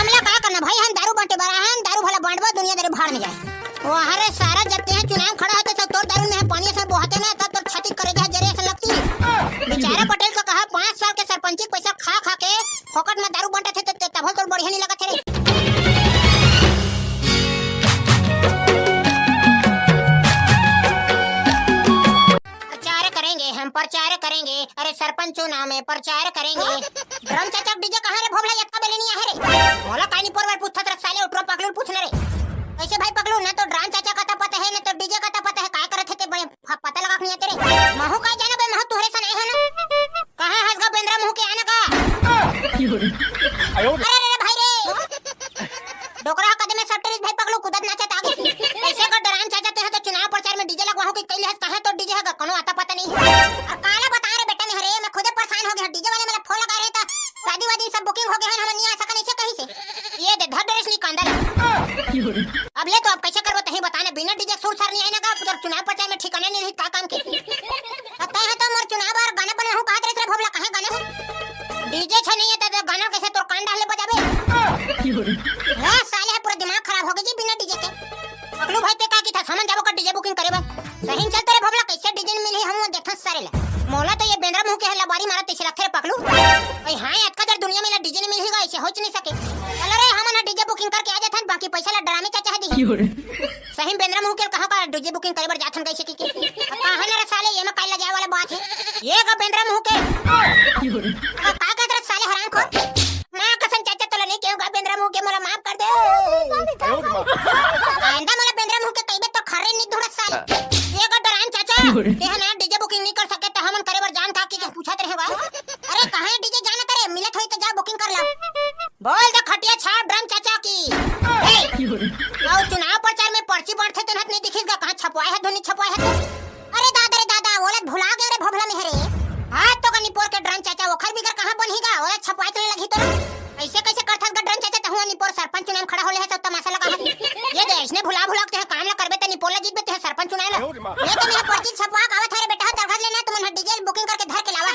हमला का करना भाई, हम दारू बांटे बरा हैं, दारू भला बांटवा दुनिया दारू भाड़ में जाए। वो हरे सारा जत्ते हैं चुनाव खड़ा है तो सब तोर दारू में पानी से बहाते ना तब तोर छाती करे जा जरे से लगती है। बेचारा पटेल को कहा 5 साल के सरपंची पैसा खा खा के फोकट में दारू बांटे थे तो तब तो बढ़िया नहीं लगा थे रे। प्रचार करेंगे, अरे सरपंच चुनाव में प्रचार करेंगे। धर्म चाचा डीजे कहां रे भोला यक्का बेले नहीं है रे। मोला कानी पोरवर पूछत रख साले उठरो पकलू पूछना रे। ऐसे भाई पकलू ना तो ड्राम चाचा का पता है ना तो डीजे का पता है, काय करत थे पता लगा नहीं तेरे। महू का जाना बे, महू तोहरे से नहीं है ना। कहां हंसगा बेंद्रा मुंह के आना का। अरे भाई रे डोकरा कदम में सट्टे भाई पकलू कुदत नाचत आगे। ऐसे का ड्राम चाचा ते तो चुनाव प्रचार में डीजे लगवाओ कि कैले है कहां तो डीजे है कोनो आता पता नहीं है। और काला बता रे बेटा ने हरे मैं खुद परेशान हो गया, डीजे वाले मेरा फोन लगा रहे था, शादी वादी सब बुकिंग हो गया है, हम नहीं आ सका नहीं से कहीं से। ये दे धड़ ड्रेस नहीं कांदा अब ले तो अब कैसे करबो तही बताने, बिना डीजे सुर सर नहीं आएगा का तो चुनाव प्रचार में ठिकाना नहीं का काम के। पता है तो मोर चुनाव और गाना बना हूं बात रे भोला कहां गाना है डीजे छ नहीं है तो गाना कैसे तोर कान डाले बजाबे। हां साले है पूरा दिमाग खराब हो गया जी बिना डीजे के। पकलू भाई ते का की था समझ जाबो का डीजे बुकिंग करे बा सही चलते रे भोला कैसे डीजे मिली हम देखा सारे ला। मोला तो ये बेंद्रा मुंह के हल्ला बारी मारा तेरे रखे पकलू भाई। हां अटका जर दुनिया में डीजे नहीं मिलेगा ऐसे हो नहीं सके। चलो रे हम ना डीजे बुकिंग करके आ जाथन बाकी पैसा ला ड्रामे चाचा दी सही बेंद्रा मुंह के कहां का डीजे बुकिंग करे बर जाथन कैसे की कहां ना रे साले ये में काला जाए वाला बात है। ये का बेंद्रा मुंह के का का साले हराम खोर मां कसम चाचा तो नहीं क्यों का बेंद्रा मुंह के मोला माफ कर दे। आंदा मोला बेंद्रा मुंह के कइबे तो खरे नहीं धुड़ा साले। ये का डरान चाचा ते ना डीजे बुकिंग नहीं कर सके तो हमन करे बर जान का की पूछत रहेगा। अरे कहां डीजे जाना करे मिलत होई तो जा बुकिंग कर ला। बोल दे खटिया छाप ड्रम चाचा की और चुनाव प्रचार में पर्ची बांटते तो नहीं दिखेगा कहां छपवाए है ध्वनि छपवाए है। अरे दादा रे दादा ओला भुला गए रे भोभला में हरे हाथ तो कनी पोर के ड्रम चाचा वो खर बिगर कहां बनेगा ओला छपवाए तो लगी तो ऐसे कैसे करथस ग ड्रम चाचा तहुआ निपोर सरपंच चुनाव खड़ा होले है सब तमाशा लगा है। ये देश ने भुला भुला के काम ना करबे त निपोर ला जीतबे ते सरपंच चुनाव ला। ये तो मेरा पर्ची छपवा आवत है बेटा दरखास्त लेना तुमन डीजे बुकिंग करके धर के लावा।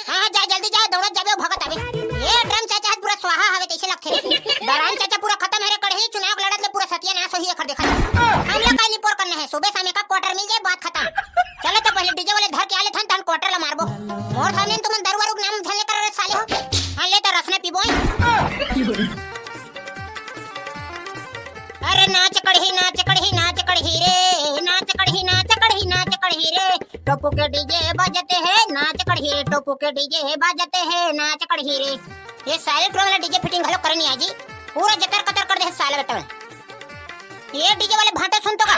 हां जा जल्दी जा दौड़त जाबे भगत आवे। ये ड्रम चाचा पूरा स्वाहा हवे तैसे लगथे रे। दरान चाचा पूरा खत्म है रे कड़ही चुनाव लड़त ले पूरा सत्यानाश होई खर देखा। हम लोग का निपोर करना है सुबह शाम का क्वार्टर मिल जाए बात खत्म। चलो तो पहले डीजे वाले धर के आले थन तन क्वार्टर ला मारबो मोर सामने तुमन दरवारुक नाम झले कर रे साले हो। हां ले तो रसना पीबो। अरे नाच कड़ही नाच कड़ही नाच कड़ही रे नाच कड़ही नाच कड़ही नाच कड़ही रे टोपू के डीजे बजते हैं नाच कड़ही रे टोपू के डीजे बजते हैं नाच कड़ही रे। ये सारे ट्रो वाला डीजे फिटिंग हलो करनी आजी पूरा जतर कतर कर दे साले बेटा। ये डीजे वाले भांटे सुन तो का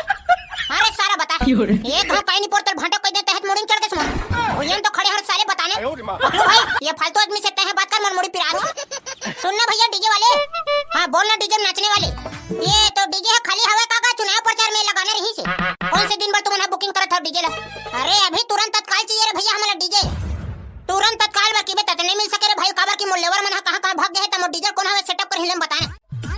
अरे सारा बता ये कहां काई नहीं पोर्टल भांटे कोई दे तहत मोड़ी चढ़ के सुन भैया तो खड़े हर साले बताने। लो भाई ये फालतू आदमी से तह बात कर मन मोड़ी पिरा सुनना भैया डीजे वाले। हां बोलना डीजे नाचने वाले ये तो डीजे है खाली हवा का चुनाव प्रचार में लगाने रही से कौन से दिन भर तुमने बुकिंग करत हो डीजे ला। अरे अभी तुरंत तत्काल चाहिए रे भैया हमारा डीजे तुरंत तत्काल बाकी बे तत नहीं मिल सके रे भाई काबर की मोर लेवर मन कहां भाग गए त मोर डीजल कोन हवे सेटअप कर हिलम बताना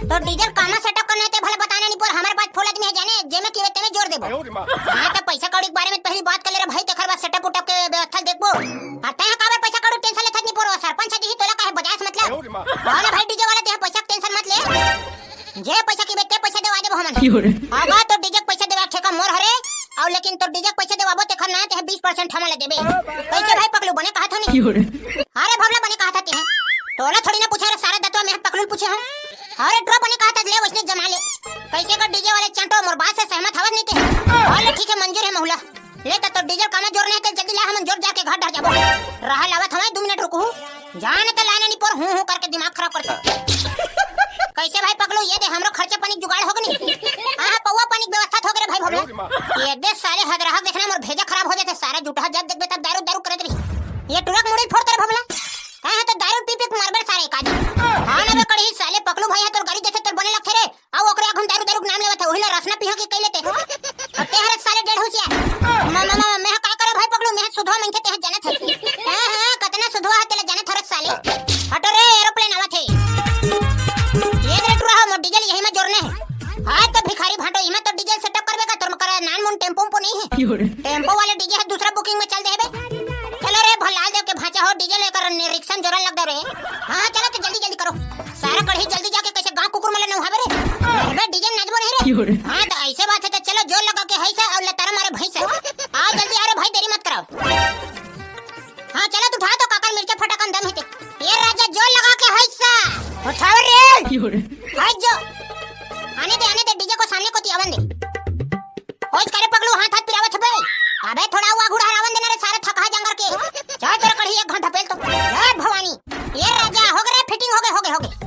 तो डीजल कामा सेटअप करना है भले बताना नहीं पर हमारे पास फुल आदमी है जाने जे में कीवे ते में जोड़ देबो। हां तो पैसा कौड़ी के बारे में पहली बात कर ले रे भाई तखर बाद सेटअप उटअप के व्यवस्था देखबो। हटा है काबर पैसा कौड़ी टेंशन लेथत नहीं पर सरपंच जी तोला काहे बजास मतलब हां भाई डीजे वाला ते पैसा टेंशन मत ले जे पैसा की बेटे पैसा देवा देबो हमन। आगा तो डीजे पैसा देवा ठेका मोर हरे और लेकिन तो डीजे पैसा देवाबो ते खर ना ते 20% हमन ले देबे। कैसे भाई पकलू बने कहा था नहीं अरे भवला बने कहा था ते तोला थोड़ी ना पूछा रे सारे दतवा में पकलू पूछे हम अरे ड्रॉप बने कहा था ले वैसे जमा ले कैसे का डीजे वाले चंटो मोर बात से सहमत हवत नहीं थे। हां ठीक है मंजूर है महुला ले तो डीजे कामा जोड़ने है जल्दी ला हमन जोड़ जाके घर डर जाबो रहा लावत हमें 2 मिनट रुको जान तो लाना नहीं पर हूं करके दिमाग खराब करते। कैसे भाई पकड़ो ये दे हमरो खर्चा पानी जुगाड़ हो गनी हां पौवा पानी की व्यवस्था हो गए भाई भोला। ये दे सारे हद रहा देखना मोर भेजा खराब हो जाते सारा जुटा जब देखबे तब दारू दारू करत रही ये टुरक मुड़ी फोड़ कर भोला। हां तो दारू पी पी मारबे सारे काजी। हां ना बे कड़ी साले पकड़ू भाई तोर गाड़ी जैसे तोर बने लखे रे आ ओकरे अखन दारू दारू नाम लेवत है ओहिला रसना पीहा के कई लेते हटे हरे साले डेढ़ होसिया मामा मैं का करे भाई पकड़ू मैं सुधवा मन के ते जानत है। हां कतना सुधवा तेला जानत हरे साले हटो रे एरोप्लेन आवत है ये रे टुरा हम डीजल यही में जोड़ने है। हां तो भिखारी भाटो इमे तो डीजल सेटअप करबे का तोर मकर नान मुन टेम्पो नहीं है टेम्पो वाले डीजे है दूसरा बुकिंग में चल देबे। चलो रे भलाल देव के भाचा हो डीजल लेकर रिक्शा जोरन लग दे रे। हां चलो तो जल्दी जल्दी करो सारा कढ़ी जल्दी जाके कैसे हाँ तो ऐसे बात है तो चलो जोर लगा के है और लतारा मारे भैंसा। आ जल्दी आ रे भाई, देरी मत कराओ। हाँ चलो तू उठा तो काका मिर्चा फटाकन दम है। ये राजा जोर लगा के है उठाओ रे हाय जो आने दे डीजे को सामने को तियावन दे। होश करे पगलू, हाथ हाथ पिरावत है बे। अबे थोड़ा हुआ गुड़ा रावण देना रे, सारे थका जंगर के चाय तेरे कढ़ी एक घंटा पेल तो जय भवानी। ये राजा हो गए फिटिंग हो गए।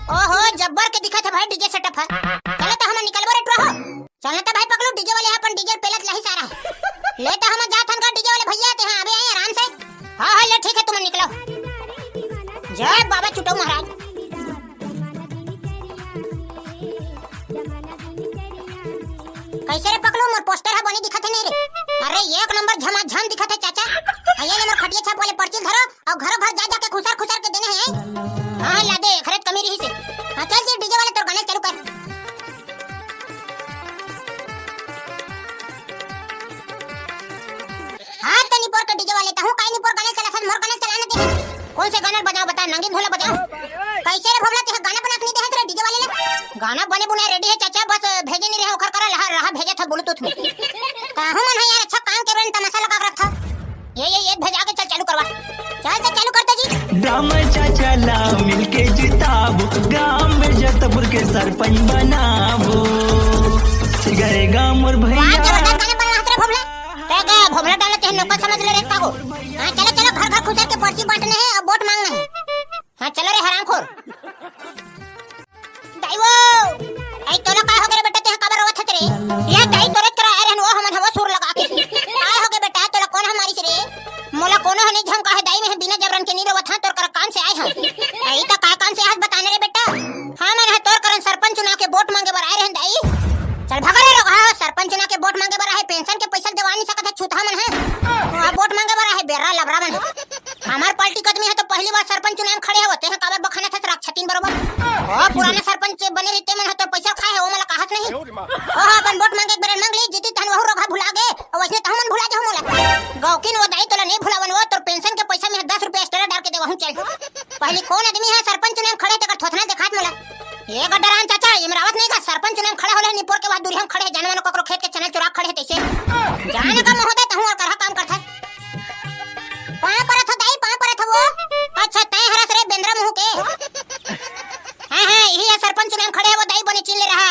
ओहो जब्बर के दिखा था भाई डीजे सेटअप है। चलो तो हम निकलबो रे ट्रो। चलना तो भाई पगलू डीजे वाले अपन डीजे पेलत लही सारा ले तो हम जात हन का डीजे वाले भैया आते हैं, अबे आए आराम से। हां ले ठीक है तुम निकलो। जय बाबा चुटो महाराज। कैसे रे पकड़ो मोर पोस्टर है बनी दिखत है नहीं रे। अरे एक नंबर झमाझम दिखत है चाचा। ये ले मोर खटिया छाप वाले पर्ची धरो और घरों घर जा के खुसर के देने हैं। हां ला दे खरीद कमी रही से। हां चल जी डीजे वाले तोर गाने चालू कर। हां तनी पर के डीजे वाले कहूं काई नहीं पर गाने चला सन मोर गाने चलाने दे। कौन से गाना बजाओ बता, नंगी भोला बजाओ। कैसे रे भोला ते गाना बना के नहीं दे तेरे डीजे वाले ने। गाना बने बुने रेडी है चाचा, बस भेजे नहीं रहे ओखर करा रहा भेजा था ब्लूटूथ में। काहू मन है यार, अच्छा काम के बेन तमाशा लगा के रखा। ये भेजा के चल चालू करवा। चल तो चालू करते जी। राम चाचा ला मिलके जिताबो, गांव में जतपुर के सरपंच बनाबो। सिगरेगा मोर भैया। वाह जबरदस्त गाना बना रे भोला। तेगा भोला डालते हैं नौकर समझ ले रे कागो। हां चलो घर खुसर के पर्ची बांटने हैं और वोट मांगना है। हां चलो रे हरामखोर। दाईवो आई तोला काय हो गए बेटा, ते काबर रोवत थे रे। ये दाई तोरे करा आ रहन वो हमन हवा सुर लगा के काय हो गए बेटा, तोला कौन हमारी से रे। मोला कोनो हनी झमका है दाई में बिना जबरन के नहीं रोवत हां, तोर कर काम से आए हम। आई त काय काम से आज बताने रे बेटा। हां मन है तोर करन सरपंच चुनाव के वोट मांगे बर आए रहन दाई। चल भगा रे रोगा, सरपंच चुनाव के वोट मांगे बर है, पेंशन के पैसा देवा नहीं सकत है छूता मन है। वोट मांगे बर है बेरा लबरा मन है। हमार पार्टी कदमी है तो पहली बार सरपंच चुनाव खड़े होते हैं, काबर बखाना था रक्षतिन बरोबर। ओ पुराना सरपंच बने रहते मन है तो पैसा खाए है वो मला कहत नहीं। ओ अपन वोट मांगे बेर मांग ली, जीती तन वहु रोगा भुला गए और वैसे त हमन भुला जाऊ मोला। गौकिन वो दाई तोला नहीं भुलावन, वो तो पेंशन के पैसा में 10 रुपया एक्स्ट्रा डाल के देवहु। चल पहली कौन आदमी है सरपंच चुनाव खड़े तक थोथना दिखात मोला। ये गड्ढरान चाचा इमरावत नहीं का सरपंच चुनाव खड़े होले निपोर के बाद दूरी हम खड़े जानवन कोकरो खेत के चना चुरा खड़े तैसे जाने का होता त हूं करहा काम करथा। कहां पर था दाई, कहां पर था वो। अच्छा तय हरस रे बेंद्रा मुंह के। हां यही है सरपंच चुनाव खड़े है वो दाई बने चिल्ले रहा।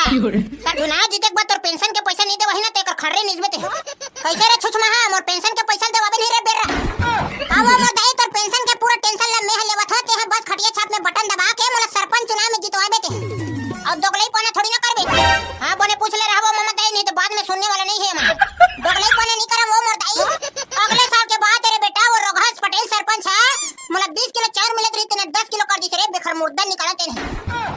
सर चुनाव जीते के बाद तोर पेंशन के पैसा नहीं दे वही ना तेकर खड़े निस्बत है। कैसे रे छुछमा हां मोर पेंशन के पैसा देवाबे नहीं रे बेरा। आवो मोर दाई तोर पेंशन के पूरा टेंशन ल मैं लेवत होते हैं, बस खटिया छाप में बटन दबा के मोला सरपंच चुनाव में जितवाबे ते और दोगलाई पाना थोड़ी ना करबे। हां बने पूछ ले रहबो मम्मा दाई, नहीं तो बाद में सुनने वाला नहीं है हम। दोगलाई पाना नहीं करम वो मोर दाई। अगले साल के बाद तेरे बेटा वो रोघास पटेल सरपंच है, मोला 20 किलो चाउर मिलत रही तेने 10 किलो कर दी रे बेखर मुर्दा निकाला तेने।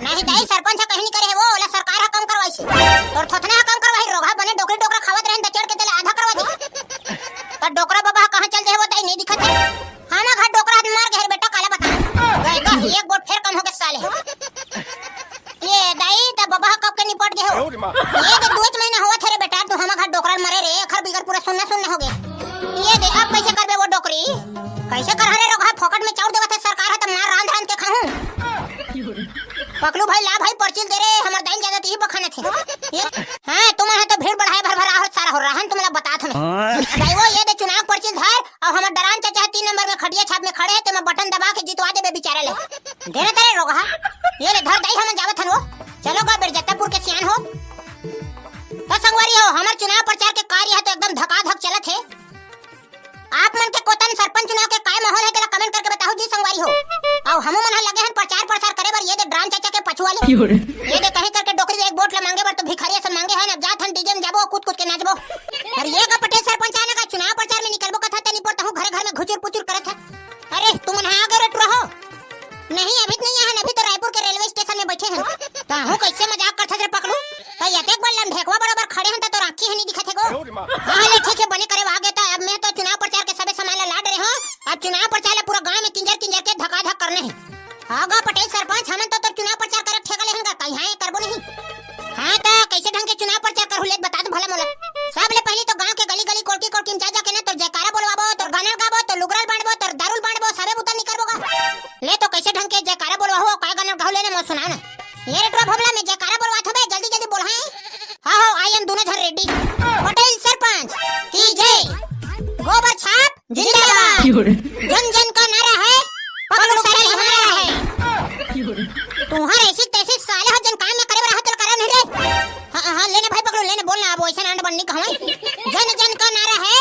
नहीं दाई सरपंच कहीं नहीं करे है वो, ओला सरकार कम करवाई से और थोथना कम करवाई। रोघा बने डोकरी डोकरा खावत रहन त चढ़ के तेले आधा करवा दे। त डोकरा बाबा कहां चल दे वो दाई नहीं दिखत है। हां ना घर डोकरा मार गए बेटा काला बता गएगा एक वोट फिर कम हो गए साले। ये दाई त बाबा कब के निपट गए हो। ये तो 2 महीना हुआ थे रे बेटा, तू हम घर डोकरा मरे रे खर बिगर पूरा सुनना हो गए। ये दे अब कैसे करबे वो डोकरी, कैसे कर रे रोघा फोकट में चाउर देवत है सरकार है त मार रांध के खाऊं। पकलू भाई ला भाई पर्चिल दे रे, हमर दाइन ज्यादा ही बखाने थे। ये हां तुम है तो भीड़ बढ़ाए भर भरा और सारा हो रहा है तुमला बतात हमें भाई। वो ये दे चुनाव पर्चिल धर और हमर डरान चाचा 3 नंबर में खटिया छाप में खड़े है, ते मैं बटन दबा के जितवा देबे बेचारे ले। देने तेरे रोगा ये ले धर दाई हम जावत हन वो। चलो गा बिरजतापुर के सियान हो तो संगवारी हो, हमर चुनाव प्रचार के कार्य है तो एकदम धकाधक चलत है। आप मन के कोतन सरपंच चुनाव के काय माहौल है तेला कमेंट करके बताओ जी संगवारी हो। और हमू मन लगे हन प्रचार प्रसार करे बर ये दे ड्राम चाचा के पछुआ ले ये दे कहीं करके डोकरी एक वोट ले मांगे बर तो भिखारिया से मांगे है ना, जात हन डीजे में जाबो कूद के नाचबो। और ये का पटेल सरपंच आने का चुनाव प्रचार में निकलबो कथा तनी पड़ता हूं घर में घुचुर पुचुर करत है। अरे तुम मन आगे रट रहो नहीं, अभी नहीं है, अभी तो रायपुर के रेलवे स्टेशन में बैठे हैं। तो हूं कैसे मजाक करथा रे पकड़ू तो यतेक बार लंढेकवा बराबर खड़े हैं तो राखी है नहीं दिखत है गो। हां ले ठीक है बने करे आगे तो अब मैं तो चुनाव प्रचार के सबे सामान लाड रहे हो। अब चुनाव प्रचार ले पूरा गांव में किंजर के धकाधक करने हैं। हां गा पटेल सरपंच हम तो चुनाव प्रचार करे ठेका ले हंगा कहीं हां करबो नहीं। हां तो कैसे ढंग के चुनाव प्रचार कर हुले बता दो भला मोला। सब ले पहले तो गांव के गली गली कोड़की में जा के ना तो जयकारा बोलवाबो तो गाना गाबो तो लुगराल बांटबो तो दारूल बांटबो सबे बुता निकलबो ले तो कैसे ढंग के जयकारा बोलवाओ काय गाना गाओ लेने मो सुना ना। ये रेटवा भोमला में जयकारा बोलवात होबे जल्दी जल्दी हो आई एम दोनों झन रेडी। पटेल सरपंच की जय। गोबर छाप जिंदाबाद। जन जन का नारा है, पकड़ो साले हमारा है। तुम्हारे ऐसी तैसी साले हो जन काम में करे रहा तो करा नहीं रे। हां लेने भाई पकड़ो, लेने बोलना अब वैसा नांड बननी कहवा। जन जन का नारा है,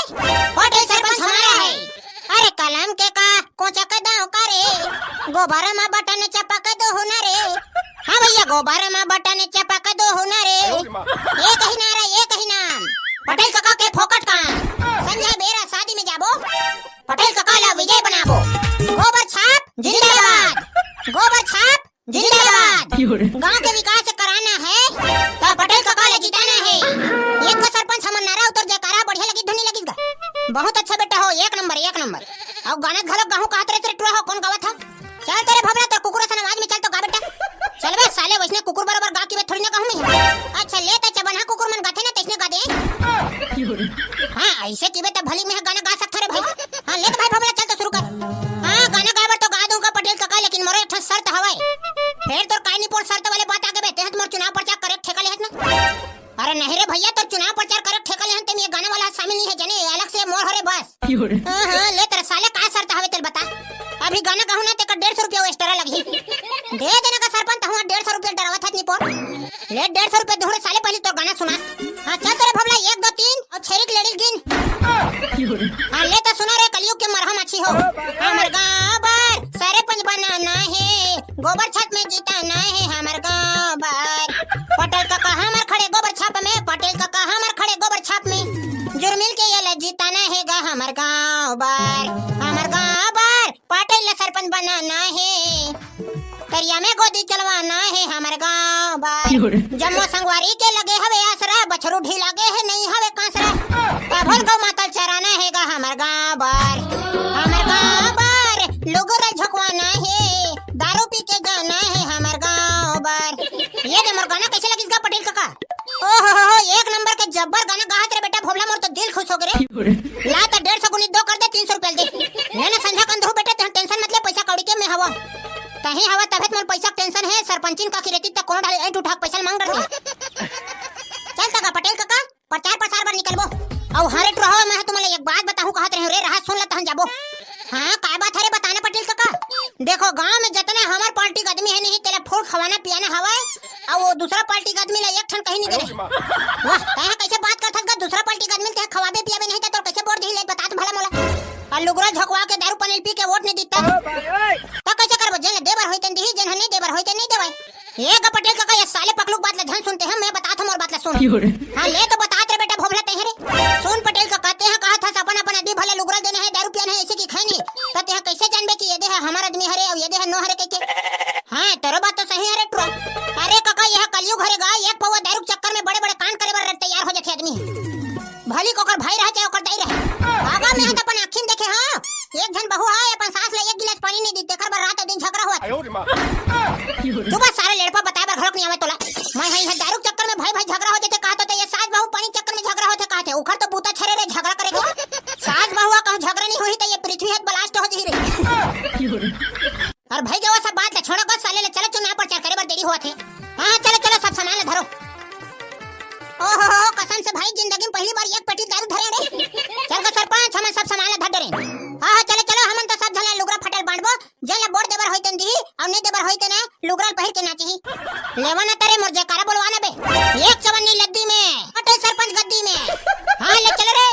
पटेल सरपंच हमारा है। अरे कलम के का कोचा का दाव करे, गोबर में बटन चपक दो होना रे। हाँ भैया गोबर में बटन चपक दो होना रे। एक ही नारा एक ही नाम, पटेल काका के फोकट काम। संजय बेरा शादी में जाबो, पटेल काका ला विजय बनाबो। गोबर छाप जिंदाबाद, गोबर छाप जिंदाबाद। गांव के विकास कराना है तो पटेल काका ला जिताना है। एक को सरपंच हमर नारा उतर जयकारा बढ़िया लगी, धुनी लगी गा। बहुत अच्छा बेटा हो, एक नंबर एक नंबर। और गाना घलक गाहू कहत रे टुरा हो कौन गावत हो। चल तेरे भबरा तो कुकुर सन आवाज में चल तो गा बेटा। चल बे साले वैसने कुकुर बराबर गा के बे थोड़ी ना कहूं मैं। अच्छा ले त चबना कुकुर मन गाथे ना तैसने गा दे। हां ऐसे कीबे त भली में गाना गा सकत रे भाई। हां ले त भाई भबरा चल तो शुरू कर। हां गाना गाबर तो गा दूंगा पटेल काका, लेकिन मोरे एक शर्त हवाई। फिर तो काई नहीं पोर शर्त वाले बात आगे बेते हैं मोर चुनाव प्रचार करे ठेका ले ना। अरे नहीं रे भैया तो चुनाव प्रचार करे ठेका ले हन ते में गाना वाला शामिल नहीं है जने, अलग से मोर हरे बस। हां ले तेरे साले का शर्त हवे तेल बता। अभी गाना गाहू ना ते का 150 रुपया एक्स्ट्रा लगी। दे देना का सरपंच हुआ 150 रुपया डरावत है निपोर। ले 150 रुपया दोहरे साले पहले तो गाना सुना। हां चल तेरे भबला 1 2 3 और छेरिक लेडीज गिन। हां ले तो सुना रे कलयुग के मरहम अच्छी हो। हमर गांव बार सारे पंच बनाना है, गोबर छत में जीताना है हमर गांव बार। पटेल काका हमर खड़े गोबर छाप में, पटेल काका हमर खड़े गोबर छाप में। जुर्मिल के ये जीताना है गा हमर गांव बार, हमर गांव बार। पटेल ला सरपंच बनाना है, करिया में गोदी चलवाना है हमर गांव बार। जम्मो संगवारी के लगे हवे आसरा, बछरू ढी लगे है नहीं हवे कांसरा। कभर गौ मातल चराना है गा हमर गांव बार, हमर गांव बार। लोगों रा झकवाना है, दारू पी के जाना है हमर गांव बार। ये दे मोर गाना कैसे लगिस गा पटेल काका? ओहो एक नंबर के जब्बर गाना गाहत रे बेटा भोला, मोर तो दिल खुश हो गए। ला तो 150 गुनी 2 कर दे, 300 रुपया दे। लेना संझा कंधो बेटा, टेंशन मतलब पैसा कौड़ी के में हवा कहीं हवा तबेत मोर पैसा टेंशन है। सरपंचिन का खिरेती तक कोन डाले ऐट उठा पैसा मांग रहे। चल तका पटेल काका प्रचार प्रसार बार निकलबो। और हरे रहो मैं तुम्हारे एक बात बताऊं कहत रहे रे, रहा सुन ल तहन जाबो। हां काय बात है रे बताना पटेल काका। देखो गांव में जितने हमार पार्टी का आदमी है नहीं तेरा फूड खवाना पियाना हवा है, और वो दूसरा पार्टी का आदमी ला एक ठन कहीं नहीं करे। वाह तय कैसे बात करथस गा, दूसरा पार्टी का आदमी ते खवाबे पियाबे नहीं त तो कैसे वोट दी ले बता तो भला मोला। और लुगरा झकवा के दारू पानी पी के वोट नहीं देता तो कैसे करबो? जन देबर होइतन दी, जन नहीं देबर होइतन नहीं देवाई। एक पटेल काका ये साले पकलुक बात ला धन सुनते हैं, मैं बताता हूं और बात ला सुन। हां ले तो बतात रे बेटा भोभला ते रे। सुन पटेल का कहते हैं कहा था अपन अपन आदमी भले लुगरा देने है, दारू पियाना है, ऐसे की खानी कहते हैं। कैसे जानबे कि ये दे है हमारा आदमी हरे और ये दे है नो हरे कहके। हां तेरे बात तो सही है रे ट्रो। अरे काका यह कलयुग हरेगा, एक पवा दारू के चक्कर में बड़े बड़े कांड करे बर तैयार हो जाते आदमी। भली कोकर भाई रहे चाहे ओकर दाई रहे, आगा में त अपन आँखिन देखे। हां एक जन बहू है अपन सास ले 1 गिलास पानी नहीं दी, तेकर बर रात दिन झगड़ा हुआ। तू बस सारे लड़पा बताए बर घरक नहीं आवे तोला। मैं है दारू के चक्कर में भाई भाई झगड़ा हो जाते कहत तो ये सास बहू पानी चक्कर में झगड़ा होते कहते उखर तो बूता छरे रे झगड़ा करेगा। सास बहू कहूं झगड़ा नहीं होई त ये पृथ्वी हद ब्लास्ट हो जी रे। और भाई जो सब बात ले छोड़ो बस साले ले चलो चुनाव प्रचार करे बर देरी होत है। हां चलो चलो सब सामान धरो। ओहो कसम से भाई जिंदगी में पहली बार एक पेटी दारू धरे रे। चल का सरपंच हम सब सामान धर डरे। हां चलो चलो हम तो सब झले लुगरा फटल बांटबो, जला बोर्ड देबर होइतन दी और नहीं देबर होइतन लुगरा पहिर के नाची। लेवाना तेरे मोर जयकारा बोलवाना बे एक चवन्नी लद्दी में पटेल सरपंच गद्दी में। हां ले चल रे।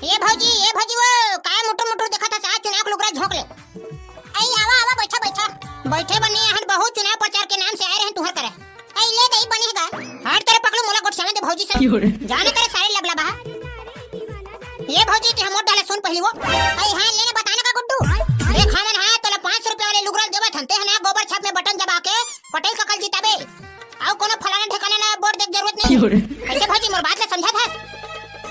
ये भौजी वो काय मोटो मोटो देखा था आज चुनाव लुगरा झोंक ले। आई आवा आवा बैठा बैठा बैठे बने हन बहुत चुनाव प्रचार के नाम से आए रहे तुहर करे। आई ले दई बनेगा हर तेरे पकड़ो मोला गोट सामने दे भौजी से जाने तेरे सारे लबला बहा। ये भौजी ते हमोट डाले सुन पहली वो। आई हां लेने बताना का गुड्डू देख हमन हां तोला 500 रुपया वाले लुगरा देबे थनते हना गोबर छाप में बटन दबा के पटेल का कल जीताबे। आओ कोनो फलाना ठिकाना ना वोट दे जरूरत नहीं। कैसे भौजी मोर बात ले समझा था?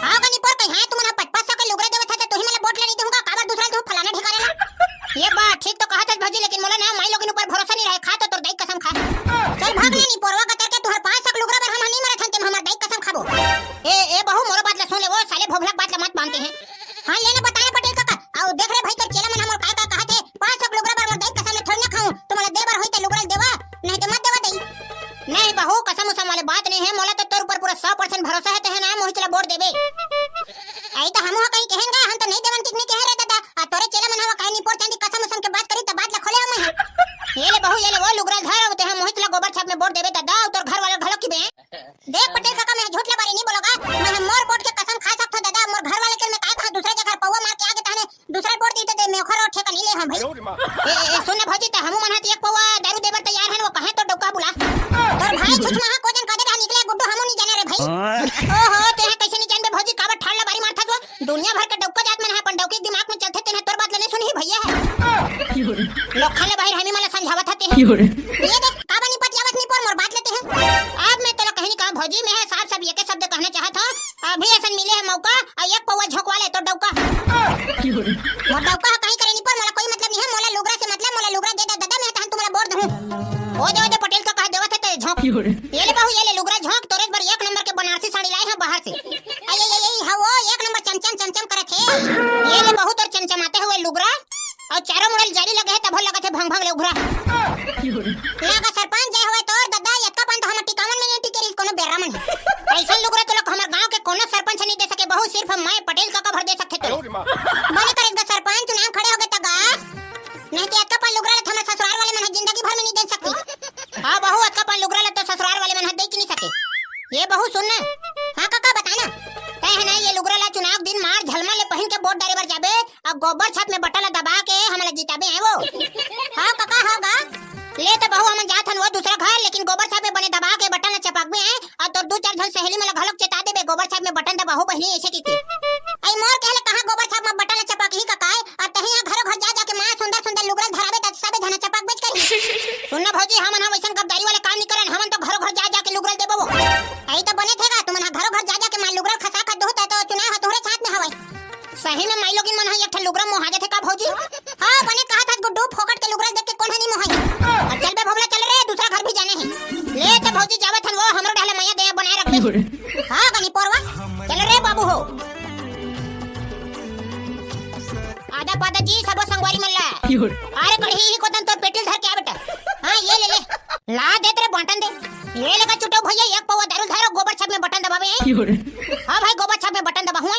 हां गनी पर कहीं हां तुमना 500 का लुगरा देबे था तो ही मला वोट ले नहीं दूंगा काबर दूसरा दो फलाना ठिकाना ना। ये बात ठीक तो कहा था भौजी, लेकिन मोला ना माई लोगन ऊपर भरोसा नहीं रहे। खा तो तोर दाई कसम खा। चल भाग ले नहीं पोरवा कतर के तुहर 500 लुगरा पर हम नहीं मरे थनते हमर दाई कसम खाबो। ए बहु मोर बात ले सुन ले, वो साले भोभला बात ले मत मानते हैं। हां लेने बताए पटेल काका आओ देख रे भाई तोर चेला मन हमर काय का कहा थे 500 लुगरा पर मोर दाई कसम ले थोड़ी ना खाऊं, तुम्हारा देबर होई त लुगरा देवा हम भाई सुन ना भौजी त हमू मन हाथ एक पौवा दारू देबर तैयार हन वो कहे तो डौका बुला तोर भाई छुछमा को जन कदे निकले गुड्डू हमू नहीं जाने रे भाई ओहो ते कैसे नहीं जानबे भौजी काबा ठाड़ ला बारी मारथा तो दुनिया भर के डौका जात मन है पण डौके दिमाग में चलते तेने तोर बात लेने सुनी भैया है लोग खाले बाहर हमी मला समझावत हते हैं ये देख काबा नहीं पतियावत नहीं पर मोर बात लेते हैं अब मैं तेरा कहनी कहा भौजी मैं साफ साफ ये के शब्द कहना चाहत हूं अभी ऐसा मिले है मौका और एक पौवा झोंकवा ले तो डौका मोर डौका कहीं करे नहीं पर मला कोई मतलब नहीं है मोला लुगरा से मतलब मोला लुगरा दे दादा मैं तहन तुम्हारा बोर दूं ओ दे पटेल का कह देवत है झोंक ये ले बहू ये ले लुगरा झोंक तोरे पर एक नंबर के बनारसी साड़ी लाए हैं बाहर से ये हां वो एक नंबर चमचम करत है ये ले बहुत और चमचमाते हुए लुगरा और चारों मुड़ल जारी लगे है तब लगा थे भंग भंग ले उघरा लगा सरपंच जय होए तोर दादा यक्का पन तो हम टिकावन में नहीं टिकेरी कोनो बेरामन ऐसा लुगरा तो लोग हमर गांव के कोनो सरपंच नहीं दे सके बहु सिर्फ मैं पटेल का भर दे सकते तो बने करेगा सरपंच चुनाव खड़े हो गए तगा नहीं तो यक्का पन लुगरा ले हमर ससुराल वाले मन जिंदगी भर में नहीं दे सकती हां बहु यक्का पन लुगरा ले तो ससुराल वाले मन दे ही नहीं सके ये बहु सुन ना हां काका बता ना है ना ये लुगरा ला चुनाव दिन मार झलमा ले पहन के वोट डाले बर जाबे अब गोबर छाप में बटला दबा के हमला जिताबे है वो हां काका होगा ले तो बहु हम जात हन वो दूसरा घर लेकिन गोबर छाप में बने दबा के बटन चपक में है और तो दो चार झल सहेली में घलक चेता देबे गोबर छाप में बटन दबाहू बहनी ऐसे की आई मोर कहले कहां गोबर छाप में बटन चपक ही काकाए और तहिया घर घर जा के मां सुंदर सुंदर लुगरा धराबे त सबे धना चपक बेच करी सुनना भौजी हमन वैसन गद्दारी वाले काम नहीं करन हमन तो घर घर जा के लुगरा देबो आई तो बने थेगा तुमन घर घर जा के मां लुगरा खसा खा दो तो चुनाव हतोरे छात में हवई सही में माई लोगिन मन एक लुगरा मोहाजे थे का भौजी हां बने कहा था गुड्डू फोकट के लुगरा देख के कौन नहीं मोहाई चल बे भोगला चल रे दूसरा घर भी जाने है ले तो भौजी जावत हन वो हमरो डाले मैया दे बनाए रखबे हां गनी पोरवा चल रे बाबू हो आधा पादा जी सब संगवारी मल्ला अरे कढ़ी ही को तन तो पेटिल धर के आ बेटा हां ये ले ला दे तेरे बटन दे ये लगा छुटो भैया एक पौवा दारू धारो गोबर छाप में बटन दबावे हां भाई गोबर छाप में बटन दबा हुआ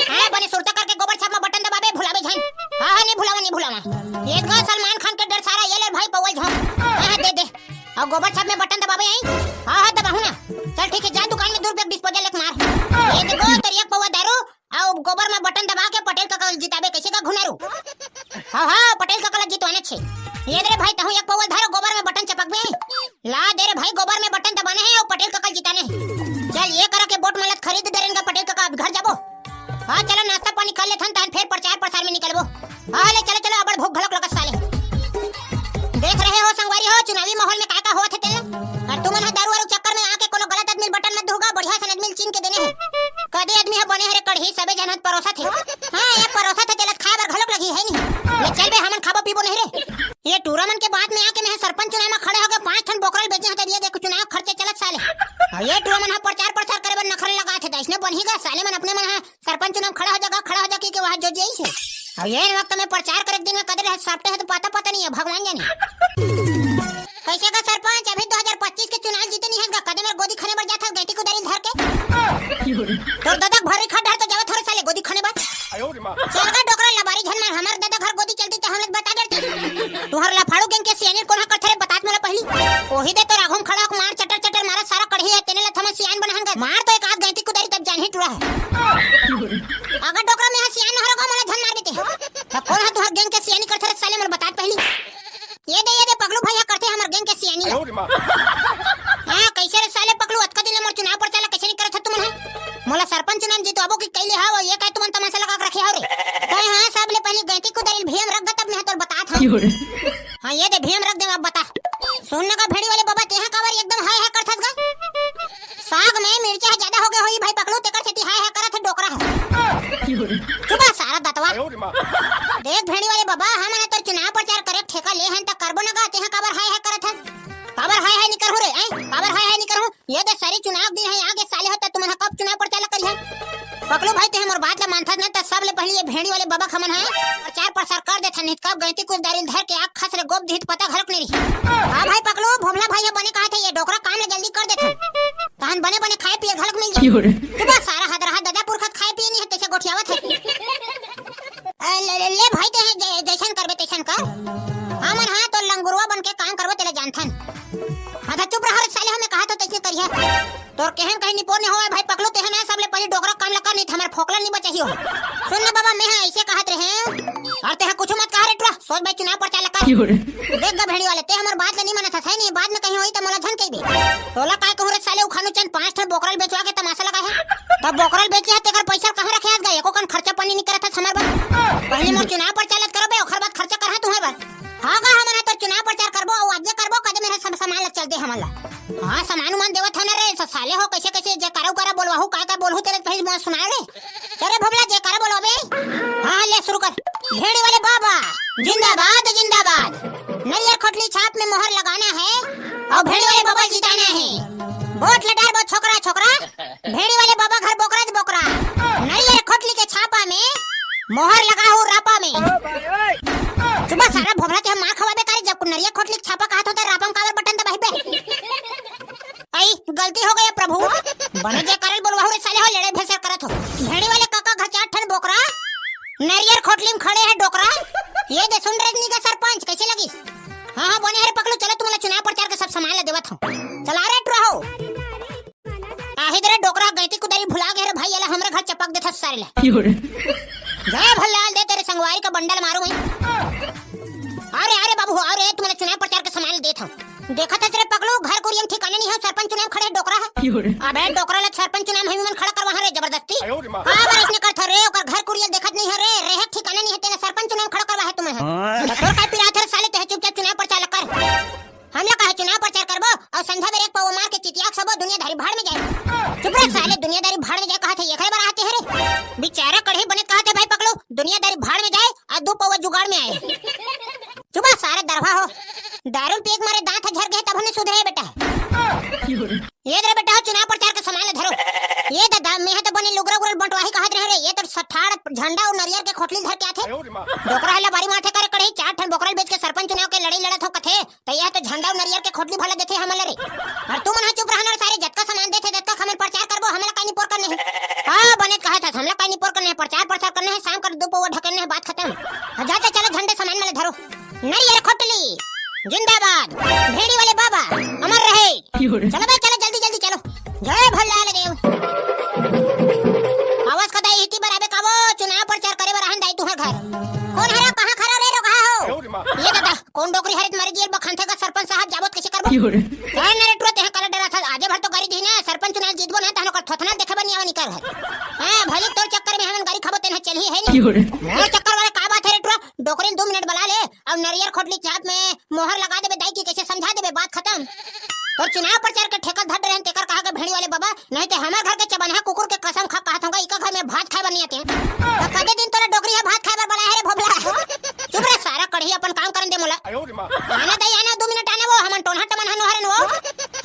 हां बने सुरता करके गोबर छाप में बटन दबावे भुलावे झन हां नहीं भुलावा एक गो सलमान खान के डर सारा ये ले भाई पौवा झोंक हां दे और गोबर छाप में बटन दबावे आई हां दबाहू ना चल ठीक है जा दुकान में 2 रुपए डिस्पोजल एक मार ये देखो तेरी एक पौवा दारू और गोबर में बटन दबा के पटेल का जिताबे कैसे का घुनारू हां पटेल का कल जितवाने छे ये दे भाई तहु एक पौवा धारो गोबर में बटन चपक में ला दे रे भाई गोबर में बटन दबाने है और पटेल का जिताने चल ये करा के बोट मलत खरीद दे रेंगा पटेल का घर जाबो हां चलो नाश्ता पानी खा ले थन तहन फिर प्रचार प्रसार में निकलबो हां ले चलो अबड़ भूख घलक लगत साले देख रहे हो संगवारी हो चुनावी माहौल में का होत है तेरे और तुम मन दारू वारू चक्कर में आके कोनो गलत आदमी बटन मत धोगा बढ़िया सन आदमी चीन के देने है कदे आदमी है बने हरे कढ़ी सबे जनत परोसा थे हां ये परोसा थे तेलत खाए बर घलक लगी है नहीं ले चल बे हमन खाबो पीबो नहीं रे ये टूर्नामेंट के बाद में आके मैं सरपंच चुनाव में खड़े हो गए 5 टन बोकरल बेचे हैं ये देख चुनाव खर्चे चलत साले ये टूर्नामेंट प्रचार प्रसार करे बर नखरे लगा थे इसने बनेगा साले मन अपने मन सरपंच चुनाव खड़ा हो जा के वहां जो जई से और ये वक्त में प्रचार करे दिन में कदर है सापटे है तो पता नहीं है भगवान जाने कैसे का सरपंच अभी 2025 के चुनाव जीते नहीं है कदम में गोदी खाने बर जाता गैटी को दरी धर के तो दादा भरी खा डर तो जावे थोड़े साले गोदी खाने बर चल गा डोकरा लबारी झन मार हमर दादा घर गोदी चलती तो हम लोग बता देते तुहर लफाड़ू गैंग के सियानी कोना करथे रे बतात मला पहली ओही दे तो राघुम खड़ा को मार चटर मारा सारा कढ़ी है तेने ला थम सियान बनहन गा मार तो एक आध गैंटी को दरी तब जान ही टुरा है अगर डोकरा में सियान हरो को मला झन मार देते तो कौन है तुहर गैंग के सियानी करथे रे साले मला बतात पहली ये दे पगलू भैया करते हमर गैंग के सियानी हां कैसे रे साले पगलू अतका दिन मोर चुनाव पर चला कैसे नहीं करत तुम है मोला सरपंच नाम जीतो अबो की कैले हाव ये काय तुमन तमाशा लगा के रखे हाव रे कहे हां सब ले पहले गैंटी को दरिल भीम रख तब मैं तोर बतात हां ये दे भीम रख दे अब बता सुन का भेड़ी वाले बाबा तेहा कावर एकदम हाय करथस गा साग में मिर्चा ज्यादा हो गए होई भाई पकड़ो तेकर खेती हाय करत डोकरा है चुप सारा दतवा देख भेड़ी वाले बाबा हमने तो चुनाव प्रचार करे ठेका ले हन त करबो ना गा तेहा कावर हाय करत हस कावर हाय नहीं करहु रे कावर हाय नहीं करहु ये दे सारी चुनाव दिन है आगे साले होता तुम कब चुनाव प्रचार करी है पकड़ो भाई ते हमर बात ला मानथा न त सब ले पहले ये भेड़ी वाले बाबा खमन है प्रचार प्रसार कर देथन नित कब गैती कुछ दारिल धर के आंख खस रे गोब दीत पता घलक नहीं रही हां भाई पकड़ो भोमला भाई बने कहा थे ये डोकरा काम ले जल्दी कर देथन तहन बने खाए पिए घलक मिल जाए तू सारा हद रहा दादा पुरखत खाए पिए नहीं है तैसे गोठियावत है ले भाई ते जैसन करबे तैसन कर हमन हां तो लंगुरवा बन के काम करबे तेरे जानथन आधा चुप रहा साले हमें कहा तो तैसे करिया तोर केहन कहीं निपोर नहीं होए भाई पकड़ो तेहन है सब ले पहले डोकरा काम लगा नहीं हमर फोकला नहीं बचाही हो सुन ना बाबा मैं ऐसे कहत रहे और तेहा कुछ मत कह रे टुरा सोच भाई चुनाव प्रचार ला कर देख गा भेड़ी वाले ते हमर बात ला नहीं मानत है नहीं बाद में कहीं होई त मोला झन कइबे तोला काय कहू रे साले उखानु चंद 5 ठन बोकरल बेचवा के तमाशा लगा है तब बोकरल बेचे है तेकर पैसा कहां रखे आज गए एको कन खर्चा पानी नहीं करत है हमर बा पहले मोर चुनाव प्रचार करो बे ओखर बाद खर्चा करहा तुम्हारे बा हां गा हमन तो चुनाव प्रचार करबो और आज करबो कदे मेरा सब सामान ला चल दे हमला हां सामान मन देवत है ना रे साले हो कैसे कैसे जे करा करा बोलवाहू काय का बोलहू तेरे भाई मैं सुना रे चले भोबला जे करा बोलो बे हां ले शुरू कर भेड़ी वाले बाबा जिंदाबाद जिंदाबाद नरियर खोटली छाप में मोहर लगाना है और भेड़ी वाले बाबा जिताना है वोट लडार बो छोकरा छोकरा भेड़ी वाले बाबा घर बोकरा बोकरा नरियर खोटली के छापा में मोहर लगा हो रापा में सुबह सारा भोबला ते मार खवाबे करे जब नरियर खोटली छापा कहत होता रापम कावर बटन दबाई पे आई गलती हो गई प्रभु बने जे करल बोलवाहू रे साले हो लड़े भेसर करत हो भेड़ी वाले काका घर 4 ठन बोकरा नरियर खोटली में खड़े है डोकरा ये दे सुन रजनी का सरपंच कैसे लगी हां हां बने हरे पकड़ो चलो तुम्हारा चुनाव प्रचार के सब सामान ले देवत हूं चला रे रहो आही दरे डोकरा गईती कुदारी भुला गए रे भाई याला हमरे घर चपक देथा सारे ले जय भल्लाल दे तेरे संगवारी का बंडल मारू मैं अरे अरे बाबू अरे तुम्हारा चुनाव प्रचार के सामान देत हूं देखा था तेरे पकड़ो घर कोरियम ठिकाने नहीं है सरपंच चुनाव खड़े डोकरा है अबे डोकरा ले सरपंच चुनाव में मन खड़ा कर वहां रे जबरदस्ती हां बार इसने कर था रे ओकर घर कोरियल देखत नहीं है रे रहे ठिकाने नहीं है तेरे सरपंच चुनाव खड़ा करवा है तुम्हें तो का पिरात है साले ते चुपचाप चुनाव प्रचार कर हम लोग कहे चुनाव प्रचार करबो और संध्या में एक पाव मार के चितियाक सबो दुनियादारी भाड़ में जाए चुप रह साले दुनियादारी भाड़ में जाए कहा थे ये खरे बार आते है रे बेचारा कढ़े बने कहा थे भाई पकड़ो दुनियादारी भाड़ में जाए और 2 पाव जुगाड़ में आए चुप सारे दरवा हो दारू पी के मारे दांत झड़ गए तब हमने सुधरे बेटा ये दरे बेटा चुनाव प्रचार का सामान धरो ये दादा मैं तो बने लुगरा गुरल बंटवाही कहत रहे रे ये तो सठाड़ झंडा और नरियर के खोटली धर के आथे डोकरा हला बारी माथे करे कड़े 4 ठन बोकरल बेच के सरपंच चुनाव के लड़ाई लड़त हो कथे तो यह तो झंडा और नरियर के खोटली भला देथे हमल रे और तू मन चुप रहना सारे जतका सामान देथे जतका हमन प्रचार करबो हमला काई नहीं पोर करने है हां बने कहा था हमला काई नहीं पोर करने है प्रचार करने है शाम कर 2 पौवा ढकने है बात खत्म जाते चलो झंडे सामान में धरो नरियर खोटली जिंदाबाद भेड़ी वाले बाबा अमर रहे चलो भाई चलो जल्दी जल्दी चलो जय भल्लाल देव आवाज कदाई हिती बराबे कावो चुनाव प्रचार करे बरहन दाई तुहर घर कौन हरा कहां खरा रे रोगा हो ये दादा कौन डोकरी हरित मारी जेल बखानथे का सरपंच साहब जाबत कैसे करबो जान रे टुरते है कल डरा था आजे भर तो गाड़ी दी ना सरपंच चुनाव जीतबो ना तहनो कर थथना देखे बनिया निकर है हां भली तोर चक्कर में हमन गाड़ी खबो तेन चल ही है नहीं मोर चक्कर वाला का बात है रे टुरा डोकरी 2 मिनट बुला ले और नरियर खोटली चाप में मोहर लगा देबे दाई की कैसे समझा देबे बात खत्म और चुनाव प्रचार के ठेका धर रहन तेकर कहा के भेड़ी वाले बाबा नहीं तो हमार घर के चबनहा कुकुर के कसम खा कहत होगा इका घर में भात खाए बनिया ते तो कदे दिन तोरा डोकरी है भात खाए बर बना है रे भोबला चुप रे सारा कढ़ी अपन काम करन दे मोला आना दई आना 2 मिनट आने वो हमन टोनहा टमन हनो हरन वो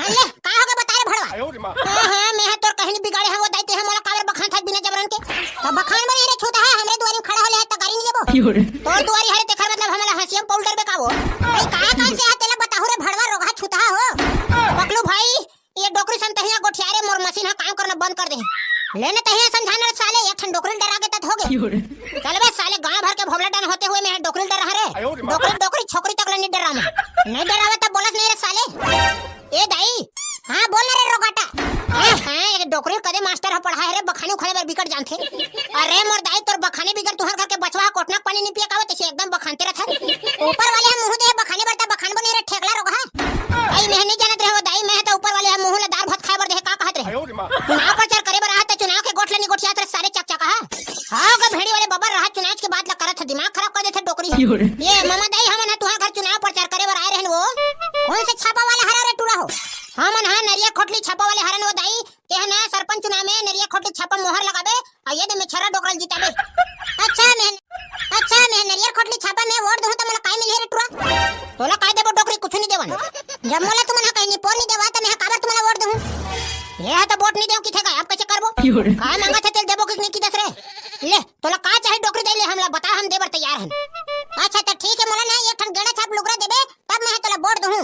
हल्ले का होगा बता रे भड़वा हां मैं तोर कहीं बिगाड़े है वो दाइते है मोला कावर बखान था बिना जबरन के तो बखान में रे छूता है हमरे दुआरी खड़ा होले है त गाड़ी नहीं लेबो तोर दुआरी हरे तेकर मतलब हमला हसियम पाउडर बेकावो भाई का से तेला बताहु रे भड़वा रोगा छूता हो पकलू भाई ये डोकरी संतहिया गोठियारे मोर मशीन हा काम करना बंद कर दे लेने तहिया समझाना साले एक ठन डोकरी डरा के तत हो गए चल बे साले गांव भर के भोबला डन होते हुए मैं डोकरी डरा रे डोकरी छोकरी तक नहीं डरा मैं नहीं डरावे तब बोलस नहीं रे साले ए दाई हां बोल रे रोगाटा हां ये डोकरी कदे मास्टर हा पढ़ा है रे बखाने खड़े बर बिकट जानथे अरे मोर दाई तोर बखाने बिगड़ तुहर घर के बचवा कोटना पानी नहीं पिया कावत से एकदम बखानते रहत ऊपर वाले हम मुंह दे बखाने बरता बखान बने रे ठेकला रोगा आई मैं नहीं जानत रहे दाई मैं तो ऊपर वाले हम मुंह ला दार भात खाए बर दे का कहत रहे चुनाव प्रचार करे बर आत चुनाव के गोठले नि गोठिया सारे चकचका हां गा भेड़ी वाले बाबा रहा चुनाव के बाद ला करत दिमाग खराब कर देथे डोकरी ये मामा दाई हमन तुहर घर चुनाव प्रचार करे बर आए रहन वो कौन से छापा वाला हरा रे टूड़ा हो हमन हां नरिया खोटली छापा वाले हरन वो दाई के ना सरपंच चुनाव में नरिया खोटली छापा मोहर लगाबे और ये दे में छरा डोकरल जिताबे अच्छा मैं नरिया खोटली छापा में वोट दहु त मला काय मिले रे टूरा तोला काय देबो डोकरी कुछ नहीं देवन जब मोला तुमन कहीं नहीं पोर नहीं देवा त मैं काबर तुमला वोट दहु ये तो वोट नहीं देव किथे का आप कैसे करबो काय मांगा थे तेल देबो कि नहीं की दस रे ले तोला का चाहे डोकरी दे ले हमला बता हम देबर तैयार हन अच्छा तो ठीक है मोला ना एक ठन गेड़ा छाप लुगरा देबे तब मैं तोला वोट दहु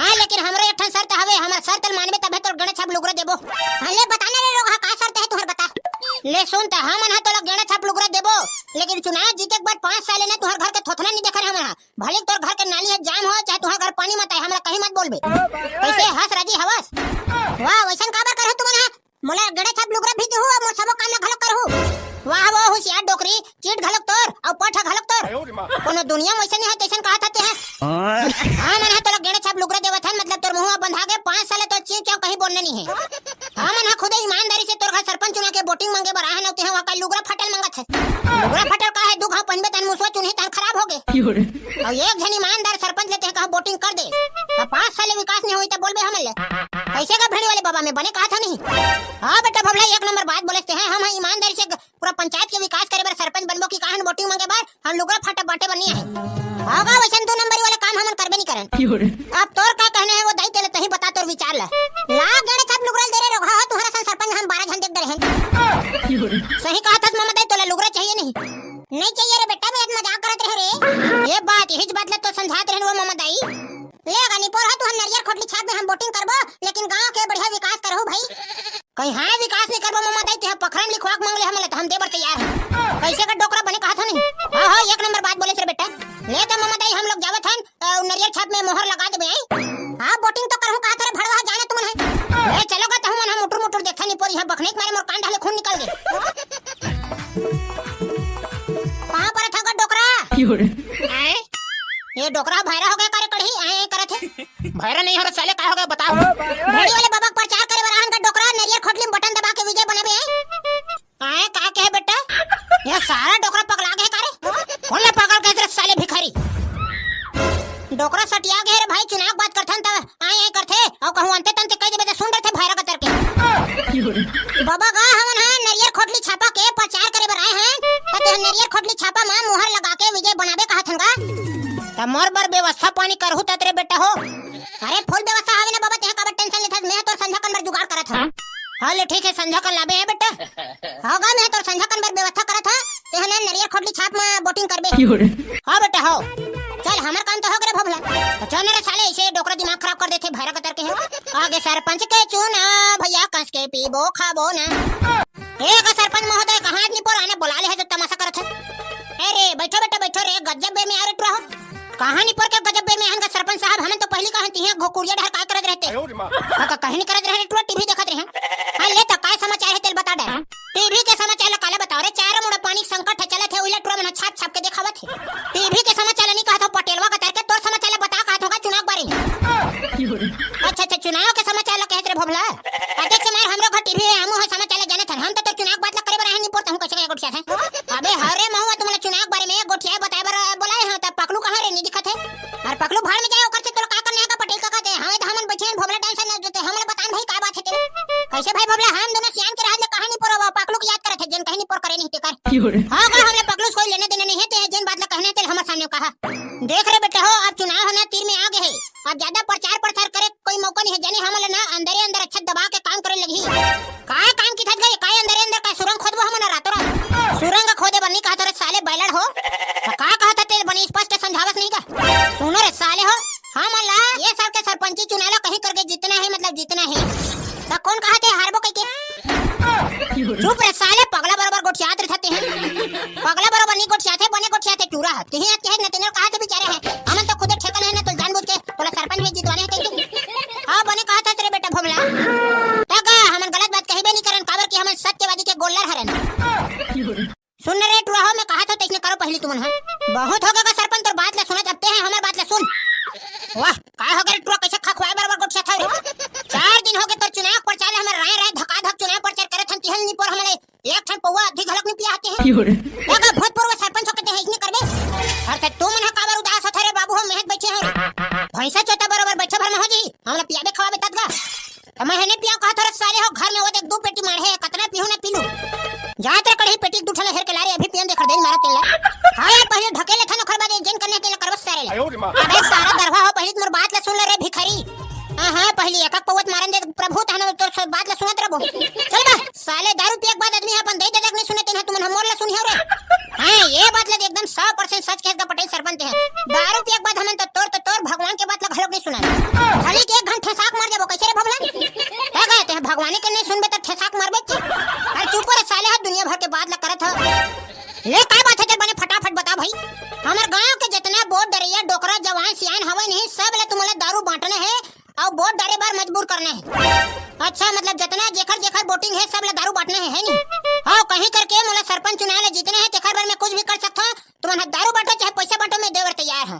हां लेकिन हमरे एक ठन शर्त हवे हमर शर्त मानबे तब तोर गेड़ा छाप लुगरा देबो हां ले बताना रे रोग का शर्त है तोहर बता ले सुन त हमन हा तोला गेड़ा छाप लुगरा देबो लेकिन चुनाव जीते के बाद 5 साल ने तोहर घर के थोथना नहीं देखा हमरा भले तोर घर के नाली है जाम हो चाहे तोहर घर पानी मत आए हमरा कहीं मत बोलबे कैसे हंस राजी हवस वाह वैसन काबर करहु तुमन हा मोला गेड़ा छाप लुगरा भी देहु और मोर सबो काम ला घलो करहु वाह वो होशियार डोकरी, चीट घलक तोर और पठ घलक तोर। कोनो दुनिया में वैसे नहीं है तैसन कहा था ते है। हां मन है तोरा गेड़े छाप लुगरा देवत है, मतलब तोर मुंह बंधा के 5 साल तो चीं क्या कहीं बोलने नहीं है। हां मन है खुद ईमानदारी से तोर घर सरपंच चुना के वोटिंग मांगे बर आए नते है, वहां का लुगरा फटल मांगत है। लुगरा फटल का है दू घाव पहनबे तन मुसवा चुनही तन खराब हो गए। और एक जन ईमानदार सरपंच लेते हैं कहा वोटिंग कर दे, 5 साल विकास नहीं हुई तो बोलबे हमन ले ऐसे का भेड़ी वाले बाबा में बने कहा था नहीं। हां बेटा भबला एक नंबर बात बोलते हैं, हम ईमानदारी से पूरा पंचायत के विकास करे बर सरपंच बनबो की काहन वोटिंग मांगे बार हम लुगरा फाटा बाटे बनी है। होगा वैसे 2 नंबरी वाले काम हमन करबे नहीं करन। अब तोर का कहना है वो दाई तेले तही बता तोर विचार ला गड़े छाप लुगरा दे रे रोगा हो तुम्हारा सन सरपंच हम 12 घंटे दे रहे हैं। सही कहा था मामा दाई तोला लुगरा चाहिए नहीं चाहिए रे बेटा, बेद मजाक करत रहे रे। ये बात यही बात ले तो समझात रहे वो मामा दाई ले गानी पोर तू हम नरियर खोटली छाप में हम वोटिंग करबो, लेकिन गांव के बढ़िया विकास करहु भाई। कहीं हां विकास नहीं करबो मामा दाई ते पखरम लिखवाक मांगले हमले तो हम देबर तैयार है। कैसे का डोकरा बने कहा था नहीं। हां एक नंबर बात बोले रे बेटा, ले तो मामा दाई हम लोग जावत हन नरियर छाप में मोहर लगा देबे। हां वोटिंग तो करहु कहा था रे भड़वा जाने तुमन है ले चलोगा तो हम मुटुर मुटुर देखा नहीं पोर यहां बखने के मारे मोर कान ढाले खून निकल गए। कहां पर था का डोकरा ये डोकरा भैरा हो गया करे कढ़ी आए करत है। भैरा नहीं हो रहा साले का हो गया बताओ। भेड़ी वाले बाबा प्रचार करे बराहन का डोकरा नरियर खोटली में बटन दबा के विजय बनाबे आए का कहे बेटा। ये सारा डोकरा पगला गए करे कौन ले पागल कह रे साले भिखारी। डोकरा सटिया गए रे भाई, चुनाव बात करथन त आए करथे और कहूं अंते तंते कह देबे त सुन रहे भैरा कतर के। बाबा गा हमन है नरियर खोटली छापा के प्रचार करे बर आए हैं, त नरियर खोटली छापा में मोहर लगा के विजय बनाबे कहथन गा। मोर बर व्यवस्था पानी करहु ततरे बेटा हो। अरे फुल व्यवस्था हवे ना बाबा, ते का टेंशन लेथस, मैं तो संझा कन बर जुगाड़ करत हूं। हां ले ठीक है संझा कन लाबे है बेटा। होगा मैं तो संझा कन बर व्यवस्था करत हूं, ते हने नरियर खोटली छाप में वोटिंग करबे। हां बेटा हो चल हमर काम तो हो गरे भबला। चल रे साले ऐसे डोकरा दिमाग खराब कर देथे भैरा कतर के है। आगे सरपंच के चुना भैया कस के पीबो खाबो ना। एक सरपंच महोदय कहां आदमी पर आने बुला ले है जो तमाशा करत है। अरे बैठो बेटा बैठो रे गजब बे में आ रे रहो कहानी पर के गजब बे में हन का सरपंच साहब हमें तो पहली कहती है घोकुरिया ढहर काय करत रहते का कहानी करत रहे टू टीवी देखत रहे। हां ले तो काय समाचार है तेल बता दे। टीवी के समाचार ला काला बताओ रे, चार मुड़ा पानी संकट है चलत है उइला टूरा में छाप छाप के दिखावत है। टीवी के समाचार नहीं कहत हो पटेलवा का करके तोर समाचार बता कहत होगा चुनाव बारे में। अच्छा चुनाव के समाचार ला कहत रे भबला अटे से मार हमरो घर टीवी है हमहु है समाचार ला जानत हन, हम तो चुनाव बात ला करे बर नहीं पड़ता हूं कैसे गोठिया है। अबे हरे महुआ तुमला चुनाव बारे में गोठिया बताए बर बोलाए हां त पकलू कहां रे नहीं दिखत है। और पकलू भाड़ में जाए ओकर से तोरा का करने है का पटेल का कहते हमें तो हमन बचे भबला टेंशन न देते हमले बतान भाई का बात है तेरे कैसे भाई भबला हम दोनों सियान के रहले कहानी पर पकलू की याद करत है जन कहानी पर करे नहीं ते कर। हां का हमले पकलू कोई लेने देने नहीं है ते जन बात ला कहने तेल हमर सामने कहा। देख रे बेटा हो अब चुनाव होना तीर में आ गए है, अब ज्यादा प्रचार प्रसार करे कोई मौका नहीं है। जने हमले ना अंदर अंदर अच्छा दबा के काम करे लगी काय काम की थक गई काय अंदर अंदर का सुरंग खोदबो हमन रातों रात सुरंग खोदे बन्नी कहा तोरे साले बैलड़ हो का कहत ते बनी स्पष्ट समझावस नहीं का सुनो रे साले हो। हां मल्ला ये साल के सरपंची चुनाव कहीं करके जीतना है मतलब जीतना है तो कौन कहते हारबो कह के चुप रे साले पगला बराबर गोठियात रहते हैं पगला बराबर नहीं गोठियाते बने गोठियाते चूरा तिही आते हैं नतिनर कहा थे बेचारे हैं हमन तो खुद ठेका है ना तो जानबूझ के बोला सरपंच भी जितवाने है कहीं। हां बने कहा था तेरे बेटा भमला तका हमन गलत बात कहबे नहीं करन काबर कि हमन सत्यवादी के गोल्लर हरन। सुन रे टूरा हो मैं कहा था तइसने करो पहली तुमन हां बहुत हो गया सरपंच तोर बात ला सुनत अब हैं हमर बात ला सुन। वाह का हो गया टूरा कैसे खखवाए बराबर गोठिया था रे 4 दिन हो गए तो चुनाव प्रचार हमर राय राय धका धक चुनाव प्रचार करत हन तिहल नी पर हमरे एक ठन पौवा अधिक घलक नहीं पिया आते हैं लगा भूतपूर्व सरपंच होके ते इसने करबे और ते तुम मन काबर उदास होत रे बाबू हम मेहनत बैठे हो भैंसा चोता बराबर बैठे भर में हो जी हमरा पियाबे खवाबे ततगा मैं हने पिया कहा थोड़ा साले हो घर में वो देख 2 पेटी मारे है कतना पीहू ना पीलू जात रे कढ़ी पेटी दुठला हेर के लारे अभी पियन देख देन मारा तेला। हां यार पहले ढकेले था नखर बाद जन करने के लिए करबस सारे अबे सारा दरवा हो पहले मोर बात ला सुन ले रे भिखारी। हां पहले एक पवत मारन दे प्रभु तहन तोर बात ला सुनत रहबो चल बा साले दारू पिए के बाद आदमी अपन दे दे नहीं सुनते हैं तुम हमर ला सुनियो रे। हां ये बात ला एकदम 100% सच कहत पटेल सरपंच है दारू पिए के बाद हमन तो तोर भगवान के बात ला घलोक नहीं सुना खाली के 1 घंटा ठसाक मार देबो कैसे रे भगवान है कहते हैं भगवान के नहीं सुनबे तो ठसाक मारबे अरे चुप रे साले हो दुनिया भर के बात ला करत हो ले काय बात है बने फटाफट बता भाई। हमर गांव के जितना बोर्ड डरिया डोकरा जवान सियान हवे नहीं सब ले तुमले दारू बांटना है और बोर्ड डरे बार मजबूर करना है। अच्छा मतलब जितना जेखर जेखर वोटिंग है सब ला दारू बांटना है नहीं? हाँ कहीं करके मोला सरपंच चुनाव ला जीतने है तेखर बार मैं कुछ भी कर सकता हूँ। तुम दारू बांटो चाहे पैसा बांटो मैं देवर तैयार हूँ।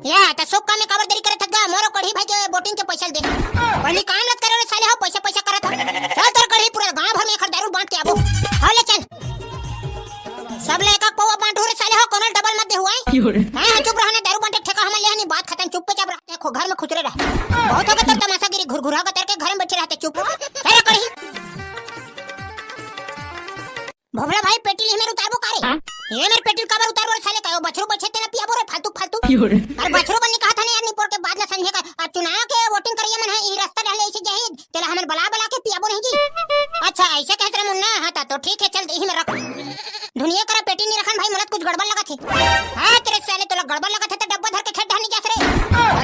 या तो सब काम में काबर देरी करे थक गा मोरो कढ़ी भाई के वोटिंग के पैसा दे पहले काम लग करे साले हो पैसा पैसा करत हो। चल तोर कढ़ी पूरा गांव भर में एक दारू बांट के आबो। हां ले चल सब ले एक पौवा बांटू रे साले हो कोनो डबल मत दे हुआ है। हां चुप रहना दारू बांटे ठेका हम ले हनी बात खत्म चुपचाप रहते खो घर में खुचरे रह बहुत हो गया तमाशागिरी घुरघुरा का करके घर में बैठे रहते चुप तेरा कढ़ी भोबला भाई पेटी में उतारबो कारे ये मेरे पेटी काबर उतारबो साले का बछरू बछे तेरा पियाबो रे फालतू फालतू अरे बछरू बनने कहा था नहीं यार निपोर के बाद ला संझे का चुनाव के वोटिंग करिए मन है ई रास्ता रहले ऐसे जहीद तेरा हमन बला बला के पियाबो नहीं जी। अच्छा ऐसे कहत रे मुन्ना हां तो ठीक है चल यही में रख दुनिया करा पेटी नहीं रखन भाई मनत कुछ गड़बड़ लगा थी। हां तेरे साले तो गड़बड़ लगा था तो डब्बा धर के खेत ढानी जास रे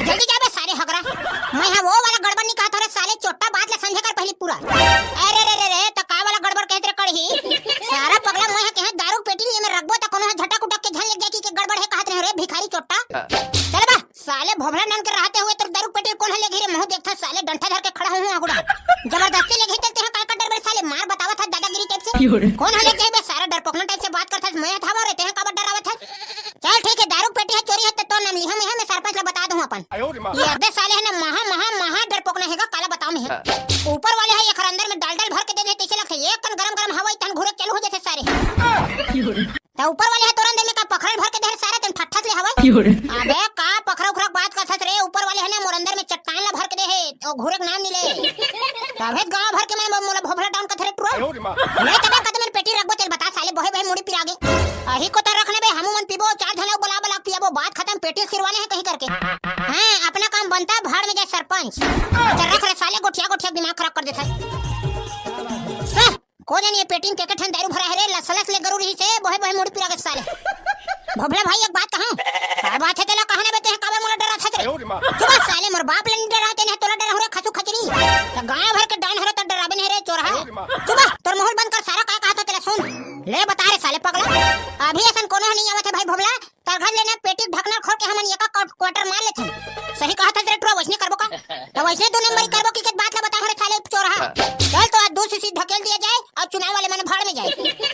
जल्दी जा बे सारे हगरा मैं हां वो वाला गड़बड़ नहीं कहा था रे साले चोट्टा बात ला संझे कर पहली पूरा अरे रे रे रे तो का वाला गड़बड़ कहत रे कढ़ी सारा पगला मैं कहे दारू पेटी लिए में रखबो त कोनो झटक उटक के झन लग जाए कि गड़बड़ है कहत रहे रे भिखारी चोट्टा चल बा साले भोभला नाम के रहते हुए तो दारू पेटी कौन है ले घिरे मुंह देखता साले डंठा धर के खड़ा हूं आगुड़ा जबरदस्ती ले घिरते हैं का डर बे साले मार बतावा था दादागिरी टाइप से कौन है ले जाए बे सारा डरपोकना टाइप से बात करता मैं था रहते हैं का डरावत है। चल ठीक है दारू पेटी है चोरी है तो नाम लिहा मैं सरपंच ला बता दूं अपन ये अबे साले है ना महा महा महा डरपोकना हैगा काला बताओ में है ऊपर वाले है एक अंदर में डाल डाल भर के दे देते ऐसे लगता है एक कन गरम गरम हवा तन घुरे चालू हो जाते सारे तो ऊपर वाले है तोरन दे में का पखरल भर के दे सारा तन फटफट ले हवा अबे का पखरा उखरा बात करत रे ऊपर वाले है ना मोर अंदर में चट्टान ला भर के दे है और घुरे नाम नहीं ले तबे गांव भर के मैं मोला भोभला डाउन का थरे टुरो ले तबे कदम में पेटी रखबो चल बता साले बहे बहे मुड़ी पिरा गे अही को तो रखने बे हमू मन पीबो चार धना बला बला पियाबो बात खत्म पेटी सिरवाने है कहीं करके हां अपना काम बनता भाड़ में जाए सरपंच तो रख रे साले गोठिया गोठिया दिमाग खराब कर देता सह को जानी पेटी के ठन दारू भरा है रे लसलस ले गरुर ही से बहे बहे मुड़ी पिरा गे साले भोभला भाई एक बात कहूं का बात है तेला कहने बेते है काबे मोला डरा था चुप साले मोर बाप ले डराते नहीं तोला डरा हो रे खचू खचरी तो गांव भर के डान हरे तो डराबे नहीं रे चोरहा चुप तोर मोहल बंद कर सारा का कहा था तेरा सुन ले बता रे साले पगला अभी ऐसा कोनो नहीं आवत है भाई भोभला तार घर लेना पेटी ढकना खोल के हमन एका क्वार्टर मार लेथे सही कहा था तेरे ट्रो वैसने करबो का तो वैसे दो नंबर करबो की बात ला बता रे साले चोरहा चल तो आज 2 सीसी ढकेल दिया जाए और चुनाव वाले मन भाड़ में जाए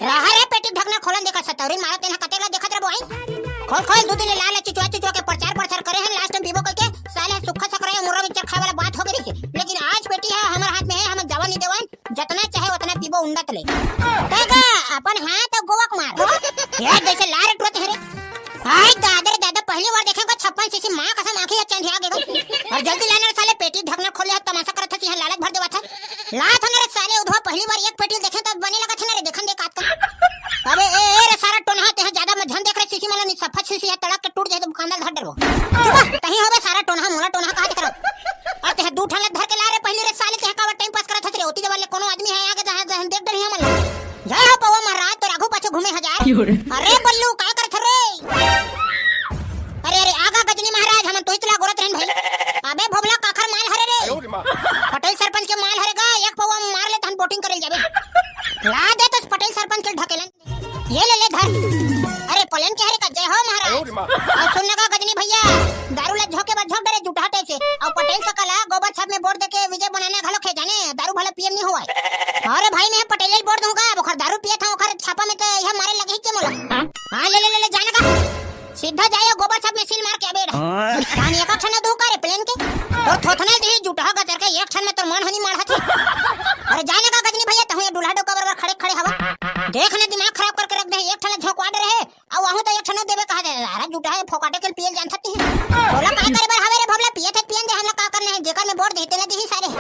रहा रे पेटी ढकना खोलन देखा सतौरी मारत है कतेला देखत रे बोई खोल खोल दूध ले लाल चुचवा चुचवा के प्रचार करे हैं लास्ट में पीबो करके साले सुखा सकरा मुर्रा विचार खाए वाला बात हो गई लेकिन आज पेटी है हमारे हाथ में है हम जवान नहीं देवन जितना चाहे उतना पीबो उंडत ले तेगा अपन हाथ तो गोवक मार यार जैसे लारे टुरत है रे हाय दादा पहली बार देखेगा 56 सीसी मां कसम आंखें चंद आ गए और जल्दी लाने साले पेटी ढकना खोले तमाशा करत थी लालच भर देवा था लात ने साले उधवा पहली बार एक पेटी देखे तो बने लगा था ना रे देखन दे काट का अबे ए रे सारा टोनहा ते ज्यादा मत झन देख रे सीसी वाला नहीं सफा सीसी है तड़क के टूट जाए तो दुकानदार धर डरबो चुप कहीं होबे सारा टोनहा मोला टोनहा कहा कर और ते दू ठन धर के ला रे पहले रे साले ते का टाइम पास करत थे ओती वाले कोनो आदमी है आगे जहां देख डर हमन जय हो पवा महाराज तो राघु पाछे घूमे हजार अरे बल्लू का करत रे अरे आगा गजनी महाराज हम तो इतना गोरत रहन भाई अबे भोबला काखर माल हरे रे पटेल सरपंच के माल हरेगा एक पवा मार ले तन बोटिंग करे जाबे ला दे तो पटेल सरपंच के ढकेलन ये ले धर अरे पलन के हरे का जय हो महाराज और सुनने का गजनी भैया दारू ले झोके बाद झोक डरे जुटाटे से और पटेल का कला गोबर छाप में बोर्ड देके विजय बनाने घलो खे जाने दारू भला पीएम नहीं हुआ अरे भाई मैं पटेल बोर्ड दूंगा ओखर दारू पिया था ओखर छापा में तो यह मारे लगे ही मोला हां ले जाने का सीधा जाए गोबर छाप में सील मार के अबे पानी एक क्षण दो करे प्लेन के तो थोथना दे जुटा गदर के एक क्षण में तो मन हनी मार हथी अरे जाने का गजनी भैया तहु ये दुल्हा डोका बराबर खड़े खड़े हवा देखने दिमाग खराब करके रख दे एक क्षण झोंकवा दे रहे और वहां तो एक क्षण देबे कहा दे अरे जुटा है फोकाटे के पियल जान थती बोला का करे बार हवे रे भवला पिए थे पियन दे हमला का करना है जेकर में बोर्ड देते ना दी सारे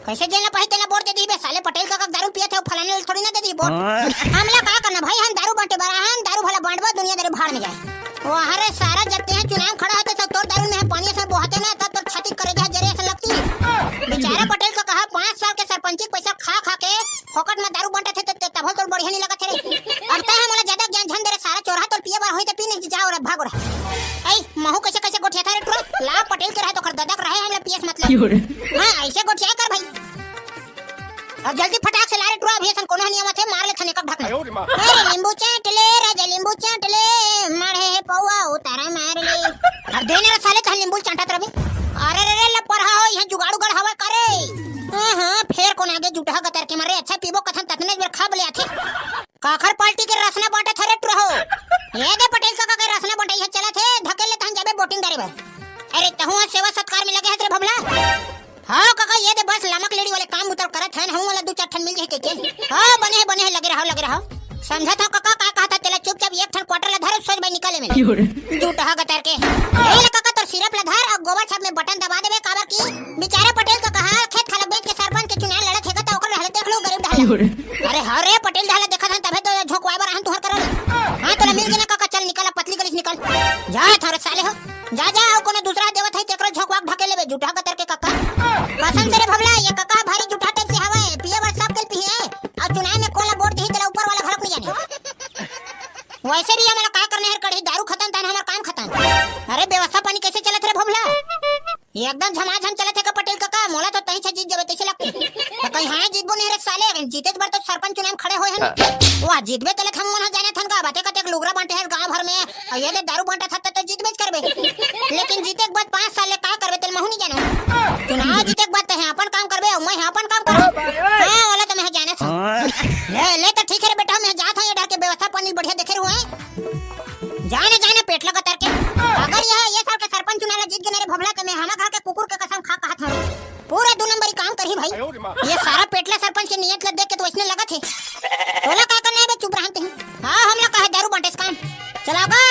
कैसे जेला पहते ना बोर्ड दे दी बे साले पटेल का दारू पिए थे फलाने थोड़ी ना दे दी बोर्ड हमला का करना भाई हम दारू बांटे बरा हम दारू भला बांटवा दुनिया दारू भाड़ में जाए वो हरे सारा जब हैं चुनाव खड़ा होते सब तोर दारू में पानी से बहाते ना तब तो छाती करे जा जरे ऐसा लगती बेचारा पटेल को कहा 5 साल के सरपंची पैसा खा के फोकट में दारू बांटे थे तब तो बढ़िया नहीं लगा थे अब तय हमरा ज्यादा ज्ञान झन दे रे सारा चोरा तो पिए बार होई तो पी नहीं जाओ रे भागो रे ए महू कैसे कैसे गोठिया था रे टुरा ला पटेल के रहे तो कर ददक रहे हमरा पीएस मतलब हां ऐसे गोठिया कर भाई अब जल्दी फटाक से ला रे टुरा अभी ऐसा कोनो नहीं आवे मार ले थने कब ढकना अरे नींबू चाट ले राजा नींबू चाट ले मारे है पौवा उतारा मार ले अब देने रे साले तह नींबू चाटत रबे अरे रे ले परहा हो यहां जुगाड़ू गड़ हवा करे हां फिर जुटा गतर के मारे अच्छा पीबो कथन ततने बेर खा बले आथे काखर पार्टी के रसना बाटा थरे रहो ये दे पटेल काका के रसना बटाई है चला थे धकेले तहन जाबे बोटिंग करे बर अरे तहु सेवा सत्कार में लगे है तेरे भबला हां काका ये दे बस लमक लेडी वाले काम उतर करत है हम वाला दो चार ठन मिल जाए के हां बने है लगे रहो समझा था काका का कहता तेला चुपचाप एक ठन क्वार्टर ला धर सोच भाई निकाले में झूठा गतर के ए ले काका तो सिर्फ ला धर और गोबर छाप में बटन दबा देबे काबर की बेचारा पटेल का कहा खेत खाला बेच के सरपंच के चुनाव लड़त हैगा तो ओकर रहले देख लो गरीब ढाला अरे हरे पटेल ढाला देखा था तबे तो झोकवाए बर हम तुहर करल हां तोला मिल गया काका चल निकल पतली गलिस निकल जा थारे साले हो जा और कोनो दूसरा देवत है तेकरो झोकवाक ढके लेबे झूठा गतर के काका कसम से रे भबला ये काका भारी झूठा टाइप से हवे पिए बर सब के पिए और चुनाव में कोला वोट दी तेला ऊपर वाला घर नहीं जाने वैसे भी हमारा क्या करने है कड़ी दारू खत्म था हमारा काम खत्म अरे व्यवस्था पानी कैसे चलत रे भबला एकदम झमाझम चलत है का पटेल काका मोला तो तही से जीत जबे तैसे लगते तो कहीं हां जीतबो नहीं रे साले जीते बार तो सरपंच चुनाव खड़े होए हैं वो जीतबे तले हम मन जाने थन का बातें कते लुगरा बांटे है गांव भर में और ये दारू बांटा था तो जीतबे करबे लेकिन जीते के बाद 5 साल ले का करबे तेल महू नहीं जानो चुनाव जीते के बाद है अपन काम करबे मैं अपन काम करब हां वाला तो मैं जाने था ले तो ठीक है रे बेटा मैं जात हूं ये डर के व्यवस्था पानी बढ़िया देखे हुए जाने पेट लगा तर के अगर ये साल के सरपंच चुनाव जीत गए रे भबला के मैं हमा घर के कुकुर के कसम खा कहा था पूरा 2 नंबरी काम करही भाई ये सारा पेटला सरपंच के नियत ला देख के तो इसने लगा थे तोला का करना है बे चुप रहते हैं हां हम लोग का है दारू बांटे काम चलागा